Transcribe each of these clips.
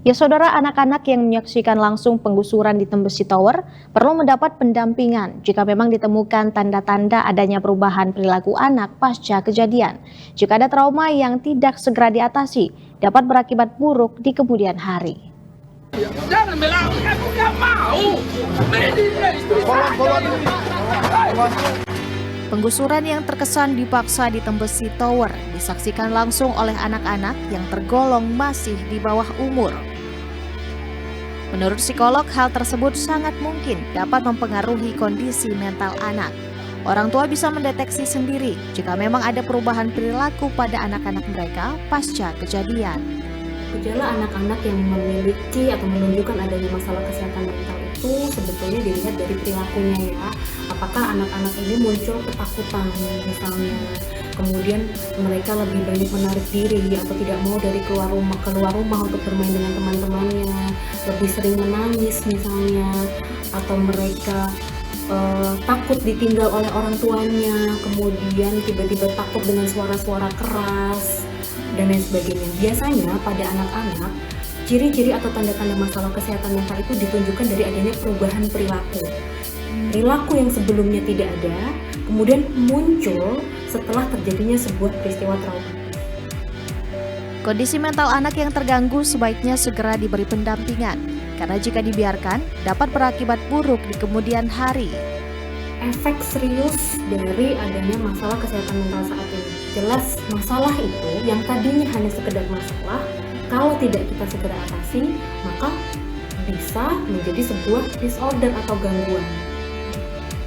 Ya saudara, anak-anak yang menyaksikan langsung penggusuran di Tembesi Tower perlu mendapat pendampingan jika memang ditemukan tanda-tanda adanya perubahan perilaku anak pasca kejadian. Jika ada trauma yang tidak segera diatasi, dapat berakibat buruk di kemudian hari. Jangan bilang, aku nggak mau. Media itu Penggusuran yang terkesan dipaksa di Tembesi Tower disaksikan langsung oleh anak-anak yang tergolong masih di bawah umur. Menurut psikolog, hal tersebut sangat mungkin dapat mempengaruhi kondisi mental anak. Orang tua bisa mendeteksi sendiri jika memang ada perubahan perilaku pada anak-anak mereka pasca kejadian. Gejala anak-anak yang memiliki atau menunjukkan adanya masalah kesehatan mental itu sebetulnya dilihat dari perilakunya ya. Apakah anak-anak ini muncul ketakutan misalnya, kemudian mereka lebih banyak menarik diri atau tidak mau dari keluar rumah untuk bermain dengan teman-temannya, lebih sering menangis misalnya, atau mereka takut ditinggal oleh orang tuanya, kemudian tiba-tiba takut dengan suara-suara keras dan lain sebagainya. Biasanya pada anak-anak, ciri-ciri atau tanda-tanda masalah kesehatan mental itu ditunjukkan dari adanya perubahan perilaku. Perilaku yang sebelumnya tidak ada, kemudian muncul setelah terjadinya sebuah peristiwa trauma. Kondisi mental anak yang terganggu sebaiknya segera diberi pendampingan, karena jika dibiarkan dapat berakibat buruk di kemudian hari. Efek serius dari adanya masalah kesehatan mental saat ini. Jelas masalah itu yang tadinya hanya sekedar masalah, kalau tidak kita segera atasi, maka bisa menjadi sebuah disorder atau gangguan.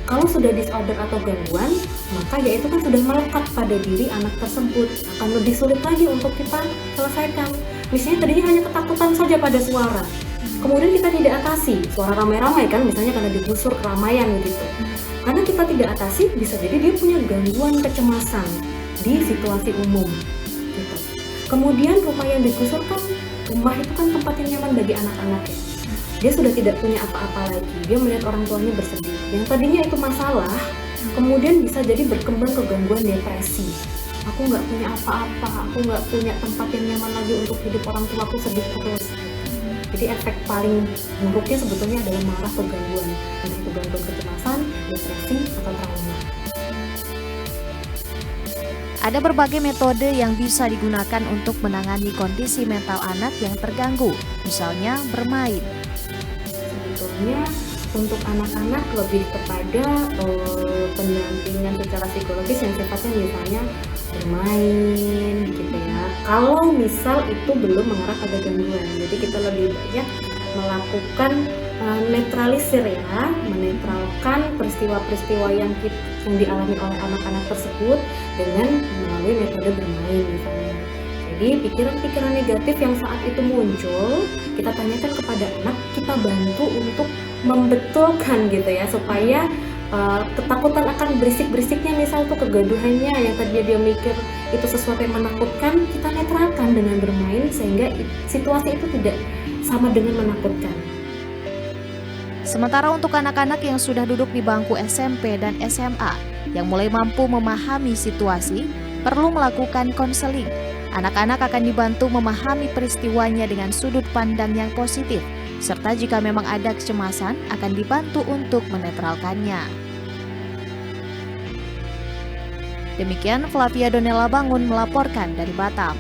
Kalau sudah disorder atau gangguan, maka ya itu kan sudah melekat pada diri anak tersebut, akan lebih sulit lagi untuk kita selesaikan. Misalnya tadinya hanya ketakutan saja pada suara, kemudian kita tidak atasi, suara ramai-ramai kan misalnya karena digusur keramaian gitu. Karena kita tidak atasi, bisa jadi dia punya gangguan kecemasan di situasi umum gitu. Kemudian rumah yang digusur kan, rumah itu kan tempat yang nyaman bagi anak-anak ya. Dia sudah tidak punya apa-apa lagi, dia melihat orang tuanya bersedih. Yang tadinya itu masalah, kemudian bisa jadi berkembang ke gangguan depresi. Aku nggak punya apa-apa, aku nggak punya tempat yang nyaman lagi untuk hidup, orang tua aku sedih terus. Jadi efek paling buruknya sebetulnya adalah marah ke gangguan, entah itu gangguan kecemasan, depresi, atau trauma. Ada berbagai metode yang bisa digunakan untuk menangani kondisi mental anak yang terganggu, misalnya bermain. Sebetulnya untuk anak-anak lebih kepada pendampingan secara psikologis yang sifatnya misalnya bermain gitu ya. Kalau misal itu belum mengarah pada gangguan, jadi kita lebih banyak melakukan netralisir ya, menetralkan peristiwa-peristiwa yang dialami oleh anak-anak tersebut dengan melalui metode bermain misalnya. Jadi pikiran-pikiran negatif yang saat itu muncul, kita tanyakan kepada anak, kita bantu untuk membetulkan gitu ya, supaya ketakutan akan berisik-berisiknya misal tuh kegaduhannya yang tadinya dia mikir itu sesuatu yang menakutkan, kita netralkan dengan bermain sehingga situasi itu tidak sama dengan menakutkan. Sementara untuk anak-anak yang sudah duduk di bangku SMP dan SMA yang mulai mampu memahami situasi, perlu melakukan konseling. Anak-anak akan dibantu memahami peristiwanya dengan sudut pandang yang positif, serta jika memang ada kecemasan akan dibantu untuk menetralkannya. Demikian Flavia Donella Bangun melaporkan dari Batam.